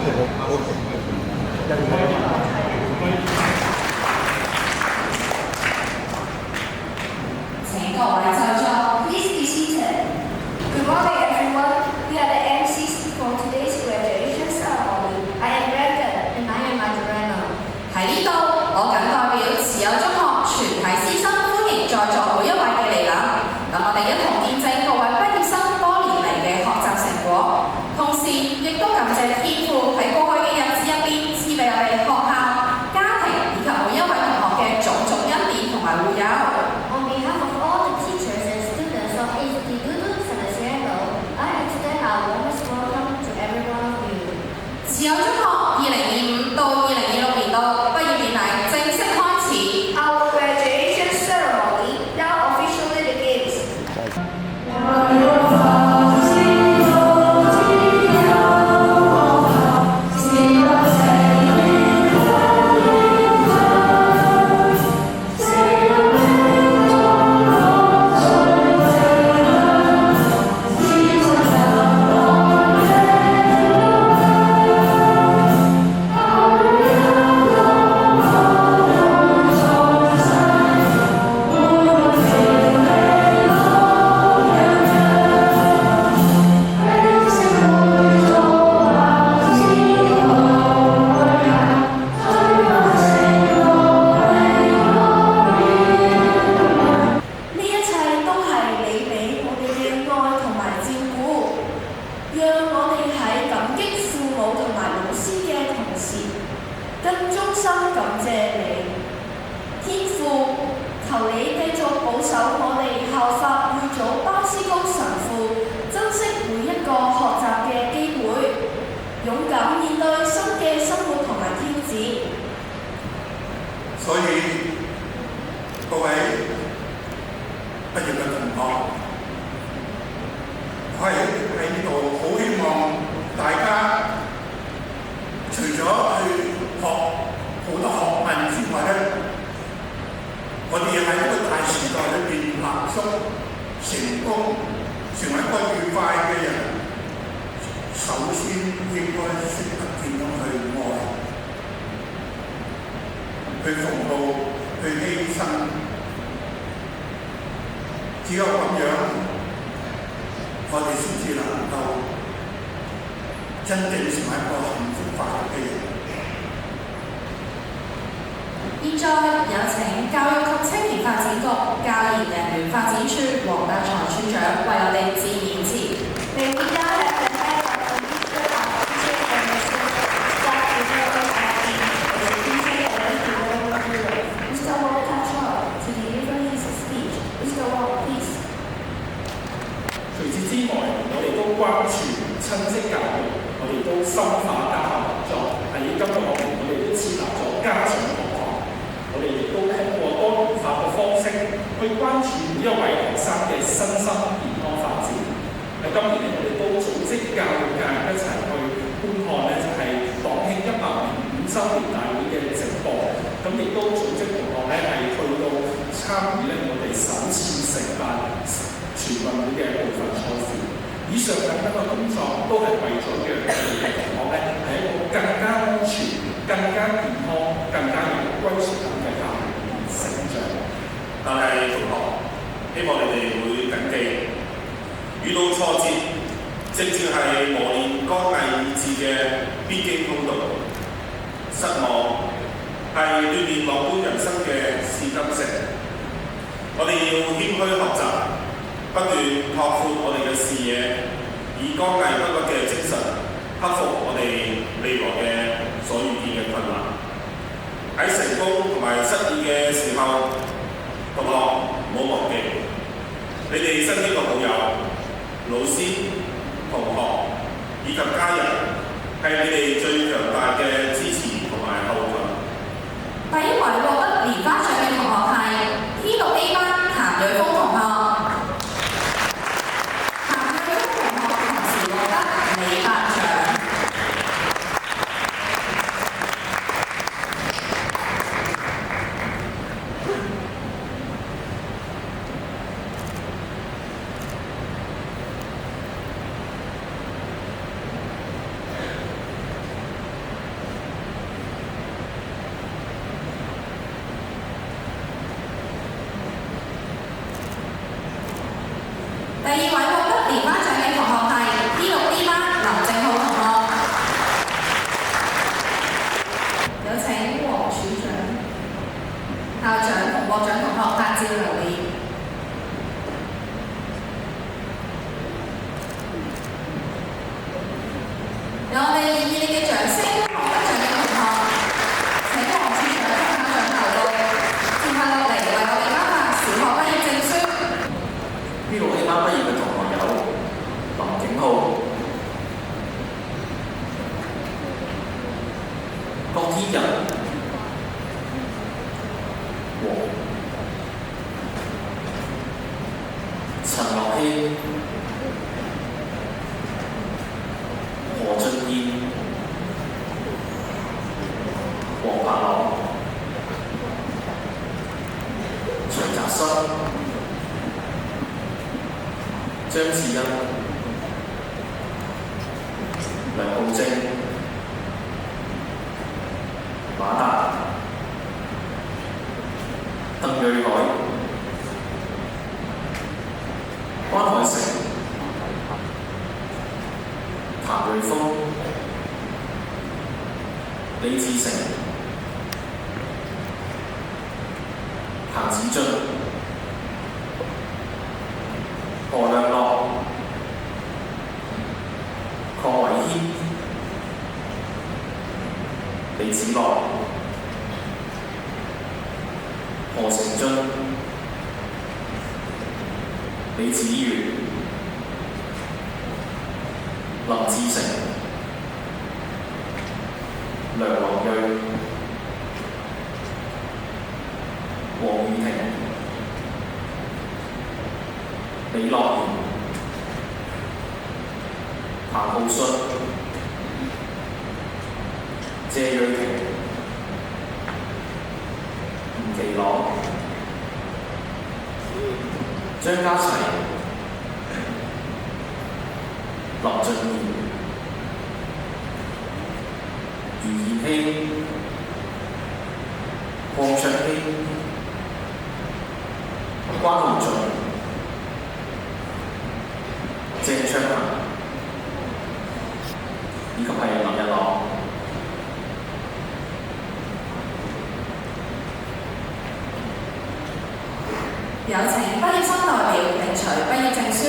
請各位就座 ，Please be seated. Good morning, everyone. We are the MCs for today's graduation ceremony. I am Regan and I am Madalena. 喺呢度，我謹代表持有中學全體師生歡迎在座每一位嘅嚟臨。等我哋一同見證各位畢業生多年嚟嘅學習成果，同時亦都感謝天父喺過去嘅日子入邊賜俾我哋學校、家庭以及每一位同學嘅種種恩典同埋護佑。On behalf of all the teachers and students of Instituto Salesiano, I extend our warmest welcome to every one of you. 持有中學2025到2026年度畢業典禮正式開始。Our graduation ceremony now officially begins. 所以各位畢業嘅同學，我喺呢度好希望大家除咗去學好多學問之外咧，我哋喺呢個大時代裏邊立足成功，成為一個愉快嘅人，首先應該識得點樣去愛。去服務，去犧牲，只有咁樣，我哋先至能夠真正成為一個幸福快樂嘅人。現在有請教育及青年發展局教研人員發展處黃德才處長為我哋致勉詞。關注親職教育，我哋都深化家校合作。喺今個學年，我哋都設立咗家長學堂，我哋亦都通過多元化嘅方式去關注每一位學生嘅身心健康發展。喺今年我哋都組織教育界一齊去觀看就係黨慶105週年大會嘅直播，咁亦都組織同學係去到參與我哋首次承辦全運會嘅部分賽事。以上等等嘅工作都係為咗讓我哋嘅同學係一個更加安全、更加健康、更加有歸屬感嘅校園成長。但係同學，希望你哋會謹記，遇到挫折，正正係磨練剛毅意志嘅必經通道。失望係鍛鍊樂觀人生嘅試金石。我哋要謙虛學習。不斷拓闊我哋嘅視野，以剛毅不屈嘅精神克服我哋未來嘅所遇見嘅困難。喺成功同埋失意嘅時候，同學唔好忘記，你哋身邊嘅好友、老師、同學以及家人係你哋最強大嘅支持同埋後盾。第一位獲得蓮花獎嘅同學係 T6A 班譚瑞峰同學。美班長。熱烈嘅掌聲，獲得獎嘅同學，請黃處長同校長頭到，接下落嚟為我哋頒發小學畢業證書。 B6A 班畢業嘅同學有林景浩、郭天仁、黃、陳樂希、何俊燕、黃柏樂、徐澤新、張志欣、梁浩正、馬達、鄧瑞海、關海成、譚瑞峰、李志成、彭子俊、何亮樂、鄺維軒、李子樂、何成俊、李子源、林志成、梁宏睿、黃雨婷、李樂賢、彭浩信、謝瑞婷、吳其朗、張家齊、林俊賢、余燕希、鄺卓希、關浩俊、鄭卓恒以及係林日朗。有請畢業生代表領取畢業證書。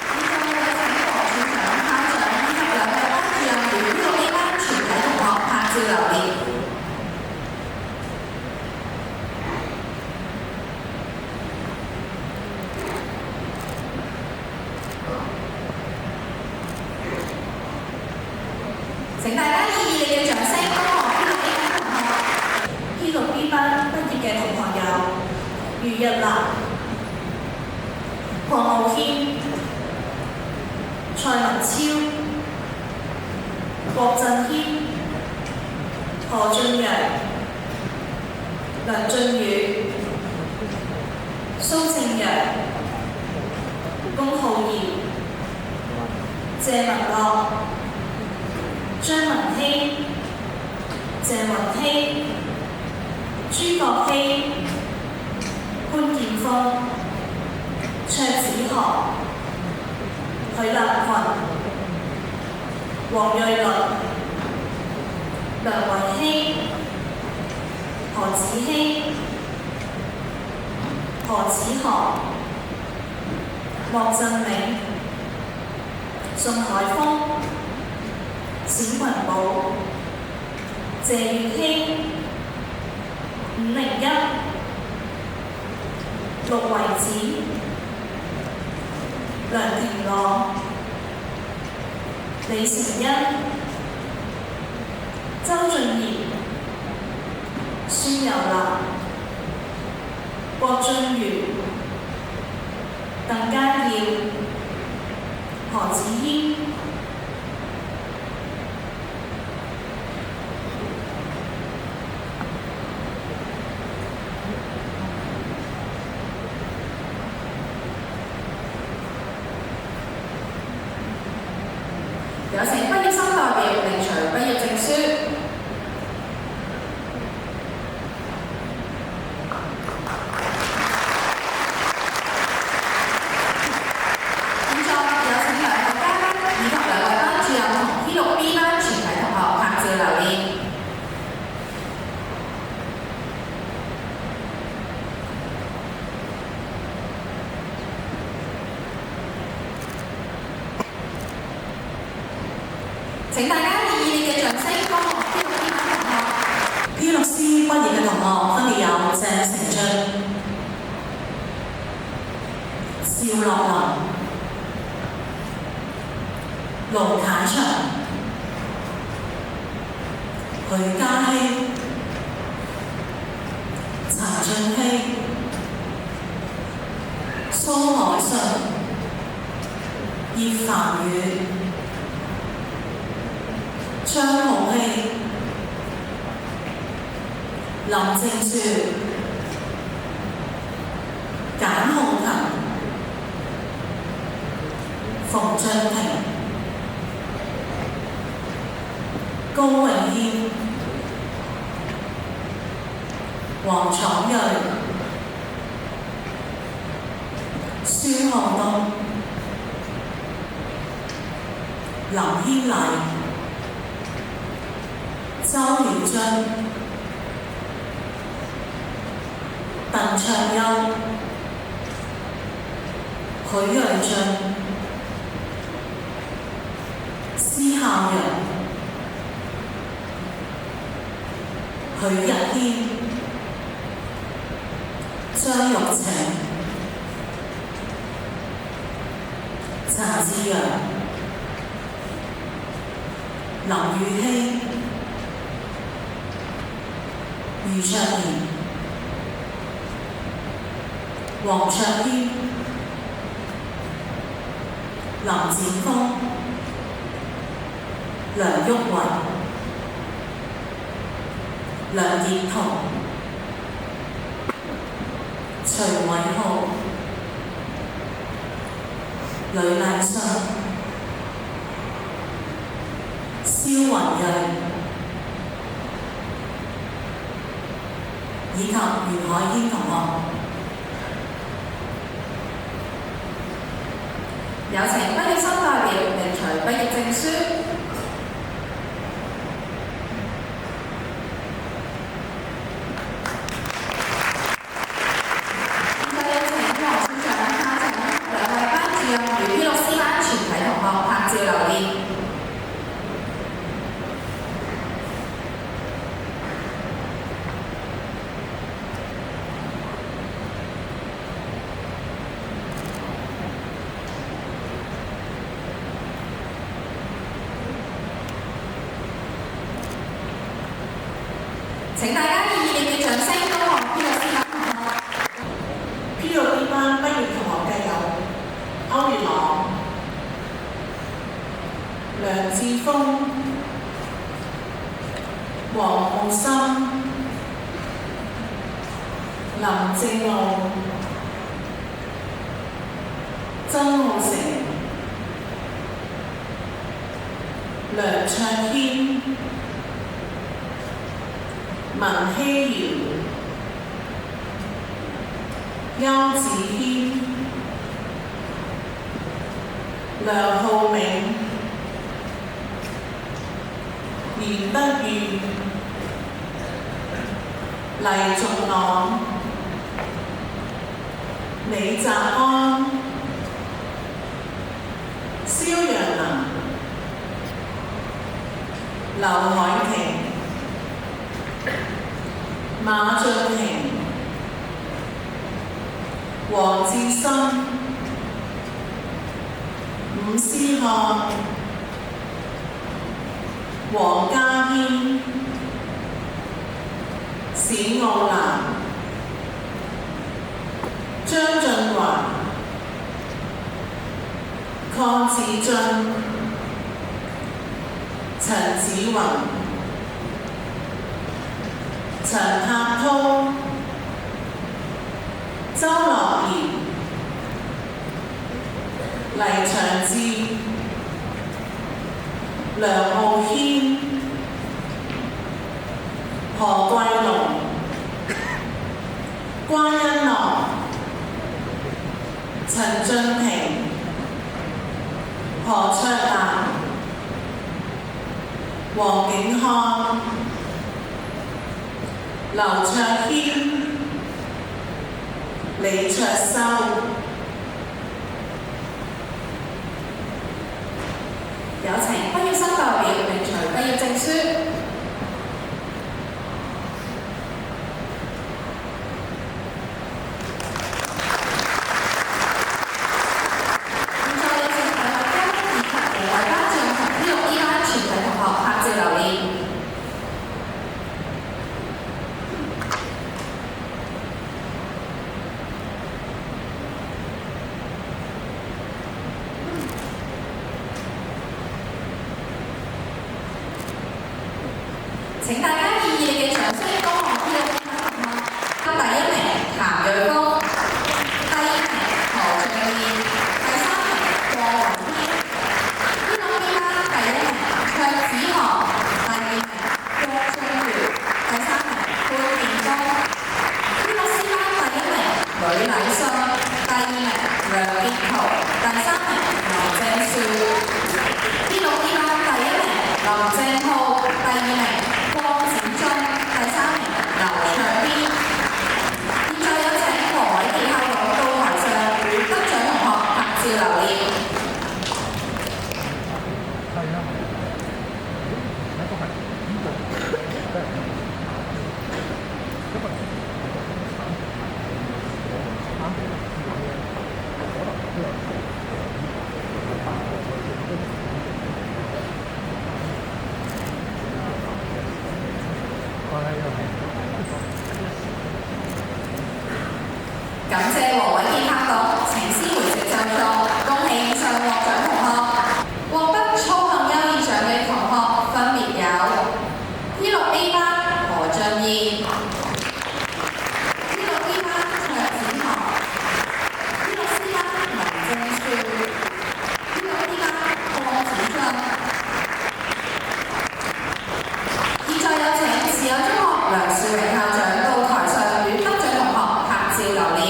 以上有請黃處長、校長以及兩位班主任與 B6A 班全體同學拍照留念。請大家以熱烈嘅掌聲恭賀 P6B 班畢業嘅同學有余日南、黃浩軒、蔡文超、郭振軒、何俊陽、梁俊宇、蘇正陽、龔浩然、謝文樂、張文希、鄭雲希、朱國希、潘建峰、卓子航、許立群、黃瑞麟、梁維希、何子希、何子航、莫振明、宋海峰、冼雲寶、謝月希、501、陸維子、梁庭朗、李成恩、周俊賢、孫友蘭、郭俊瑜、鄧家耀、何子軒。有請畢業生代表領取畢業證書。現在有請兩個嘉賓以及請大家以熱烈嘅掌聲歡迎 P6C 班同學。P6C 畢業嘅同學分別有鄭成俊、邵樂林、盧啟祥、許嘉希、陳俊熙、蘇海信、葉凡宇、張浩希、林正樹、簡浩勤、馮俊廷、高永軒、黃闖睿、孫浩東、林軒禮、周曉津、鄧卓優、許瑞俊、施孝陽、許日軒、張玉晴、陳志陽、林宇希、余卓賢、黃卓軒、林展峰、梁毓雲、梁葉彤、徐偉浩、呂麗信、蕭雲睿以及袁海軒同學。有請畢業生代表領取畢業證書。現在有請黃處長下請兩位班主任與 P6C 班全體同學拍照留念。請大家以熱烈嘅掌聲恭賀 P6C 班同學。P6D 班畢業同學嘅有歐月朗、梁志峰、黃浩森、林正傲、曾浩成、梁卓軒、文希瑤、邱子軒、梁浩銘、嚴德裕、黎仲朗、李澤安、蕭陽能、劉海婷、馬俊廷、黃志森、伍思漢、黃家軒、冼傲南、張俊華、鄺志俊、陳子雲、陳柏滔、周樂賢、黎長志、梁浩軒、何桂龍、關欣樂、陳俊廷、何卓蘭、黃景康、劉卓軒、李卓修。有請畢業生代表領請大家以熱烈嘅掌聲恭賀 P6 B 班同學。第一名譚瑞峰，第二名何俊彥，第三名郭雲軒。P6 B 班第一名卓子航，第二名郭俊源，第三名潘建峰。P6 C 班第一名呂禮信，第二名梁傑圖，第三名林正樹。P6 B 班第一名林正浩，第二名江子俊，第三名劉卓邊。現在有請黃偉傑校長到台上與得獎同學拍照留念。感謝黃偉傑校長，請先回席就座。恭喜以上獲獎同學。獲得操行優異獎嘅同學分別有 P6 A 班何俊彥、P6 B 班卓子航、P6 C 班林正樹、P6 B 班郭子俊。現在有請持有中學梁樹榮校長到台上與得獎同學拍照留念。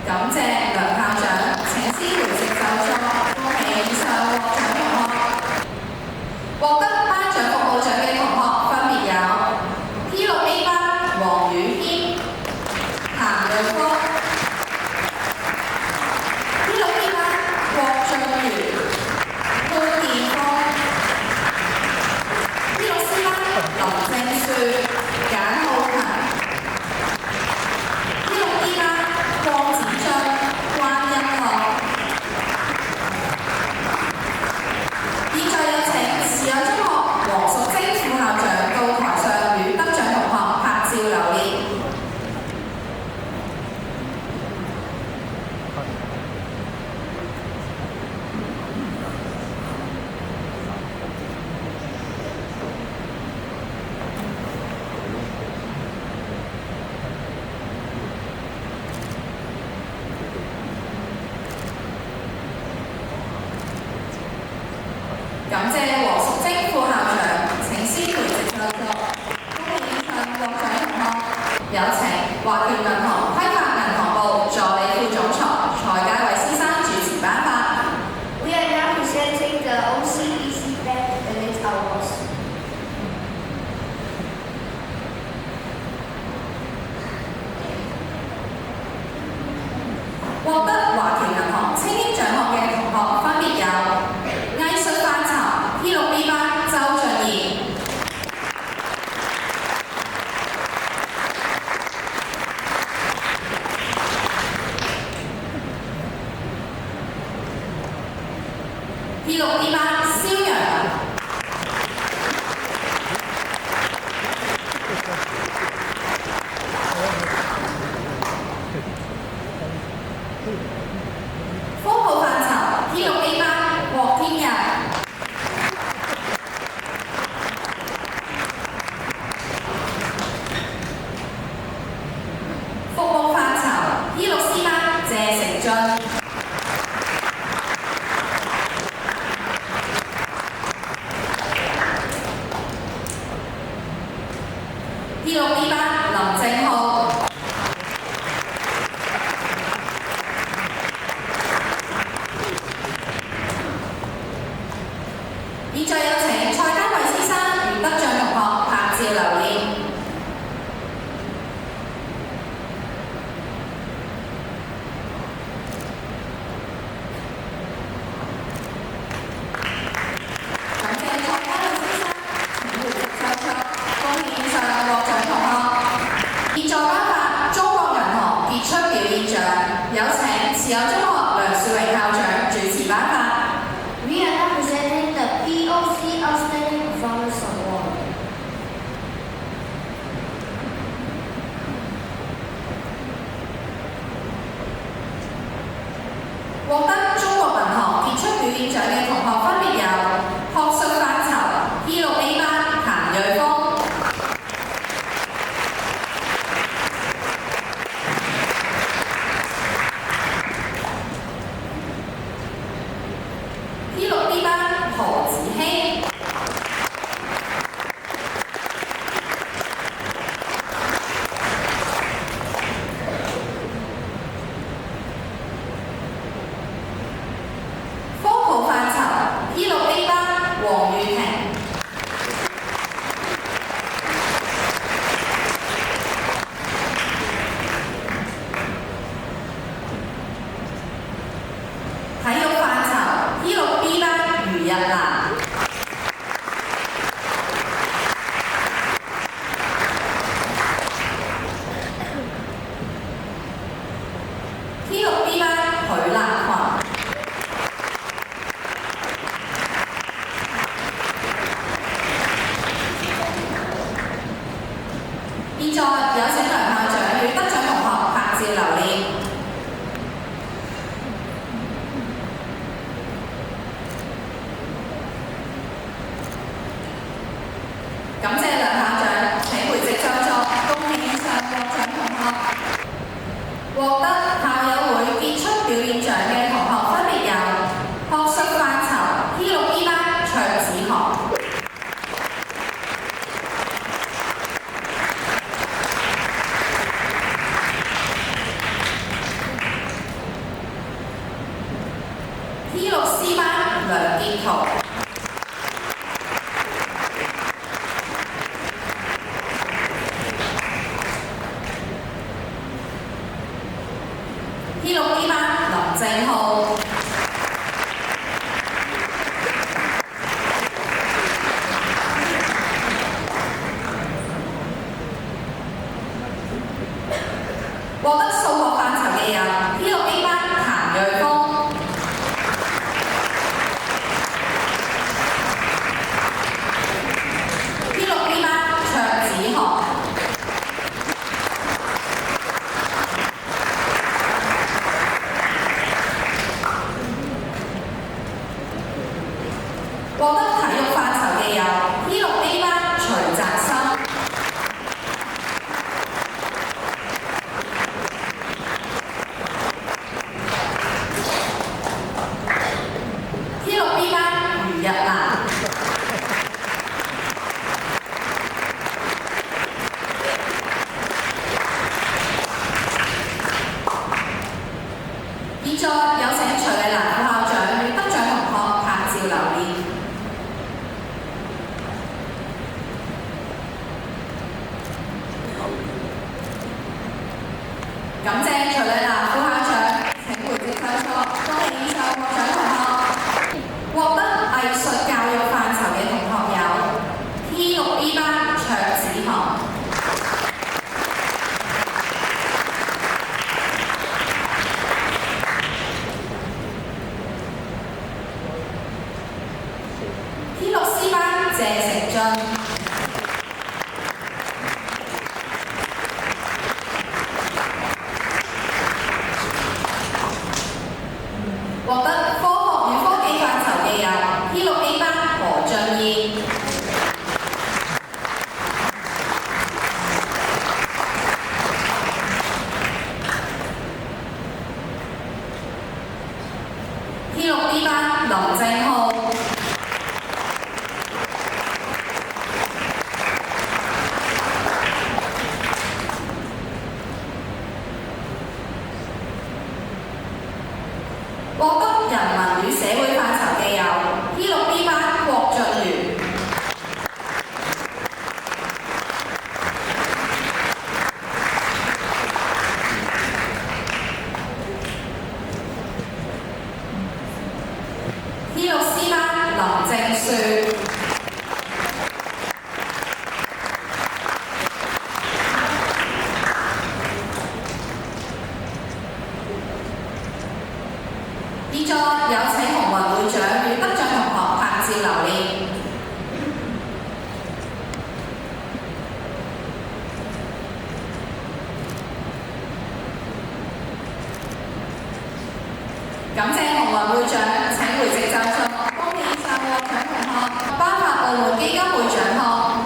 感謝梁校長，請先回席就座。恭喜以上獲獎同學。獲得頒獎服務獎嘅同學分別有 P6 A 班黃宇軒、譚瑞峰、P6 B 班郭俊源、潘建峰、P6 C 班林正樹、簡浩勤、P6 B 班郭子俊、關欣樂。現在有請持有中學黃淑貞副校長到台上與得獎同學拍照留念。感謝黃淑貞副校長，請先回席就座。恭喜以上獲獎同學。有請華僑銀行規劃銀行部助理副總裁蔡佳偉先生主持頒發。We are now presenting the OCBC Bank Elite Awards. 獲得華僑銀行青英獎學嘅同學分別有藝術範疇 P6 B 班周俊賢、P6 B 班蕭陽、科普範疇 P6 A 班郭天日、服務範疇 P6 C 班謝成俊、P6 B 班林正浩。現在有請蔡嘉偉先生與得獎同學拍照留念。感謝蔡嘉偉先生，請回席就座。恭喜以上獲獎同學。現在現在有請梁校長與得獎同學拍照留念。感謝梁校長，請回席就座。恭喜以上獲獎同學。獲得校友會傑出表演獎嘅同學分別有學術範疇 P6B 班卓子航、P6C 班梁建圖、P6D 班林正浩、獲得數學範疇嘅有 P6A 班譚瑞峰、P6B 班卓子航、獲得體育範疇嘅有 P6A 班徐澤森、P6B 班余日蘭、現在有請徐麗蘭副校長與得獎同學拍照留念。感謝徐麗蘭副校長，請回席就座。恭喜以上獲獎同學。獲得藝術教育範疇嘅同學有 P6B 班卓子航、P6C 班謝成俊、獲得科學與科技範疇嘅有 P6A 班何俊義、P6D 班林正浩、獲得人文與社會範疇嘅有 P6B 班郭俊元、P6C 班林正雪、現在有請紅運會長與得獎同學拍照留念。感謝紅運會長，請回席就座。恭喜以上獲獎同學。頒發澳門基金會獎項，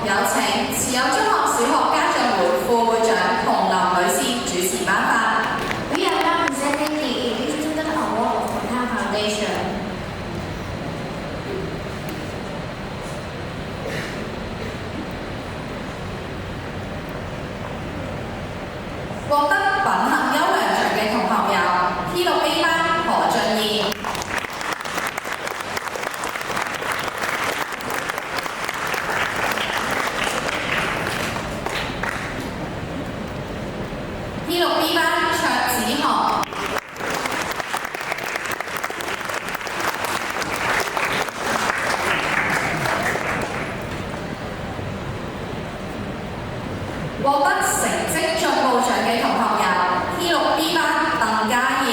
有請持有中學小學家長會副會長洪林女士主持頒發。We are now presenting the Elite Student Award of Fontan Foundation. 獲得品行優良獎嘅同學有 P6A 班何俊義、P6B 班卓子航、獲得成績進步獎嘅同學有 P6B 班鄧家耀、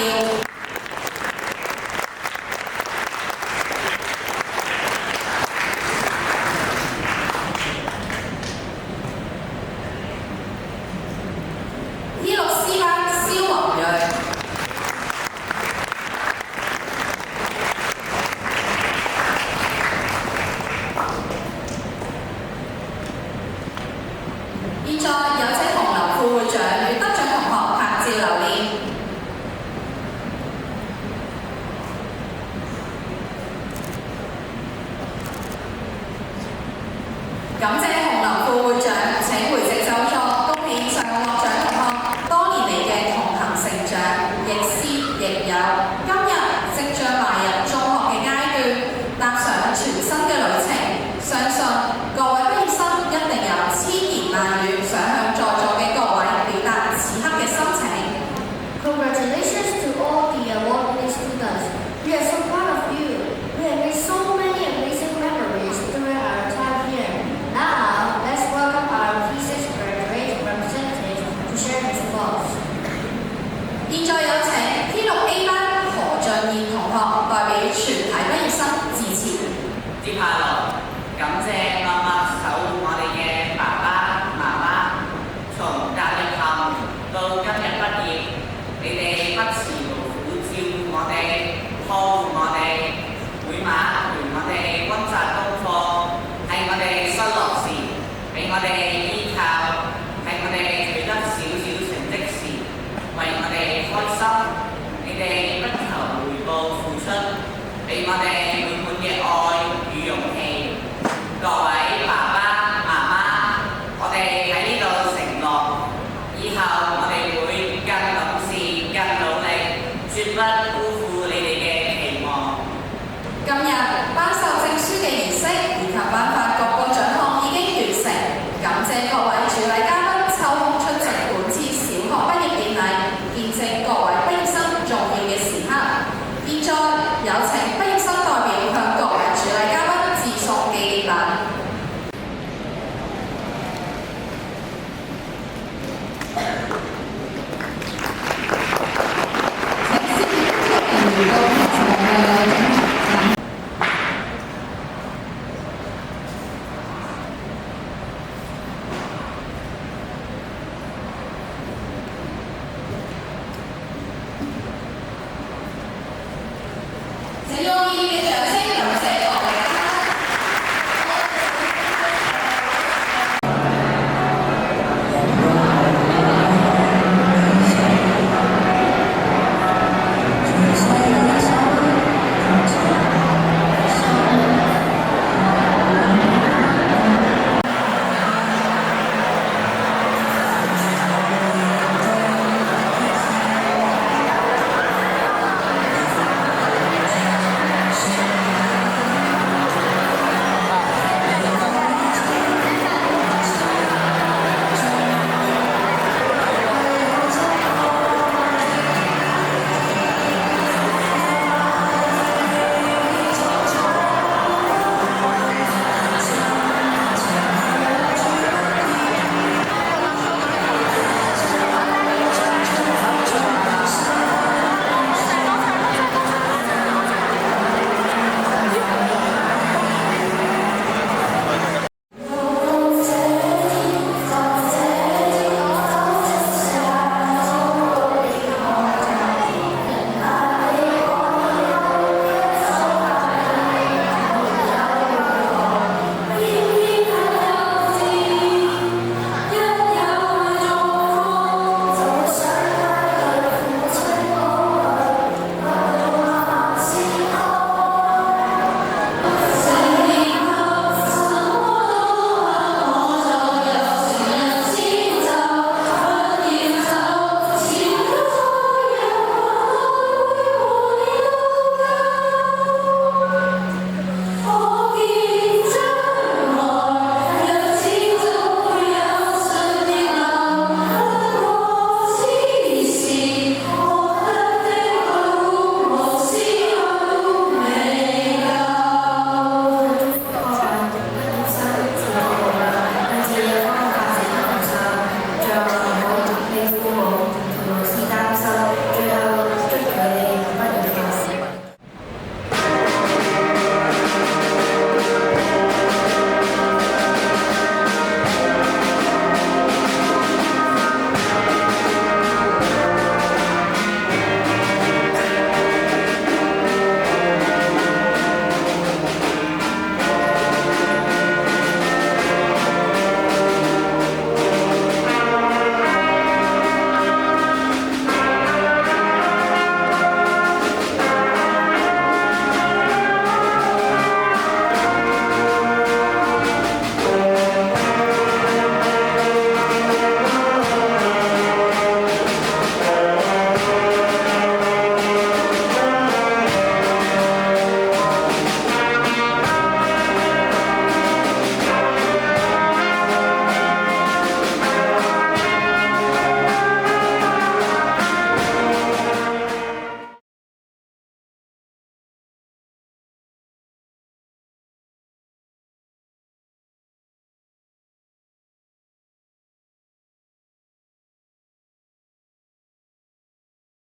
sports. 現在有請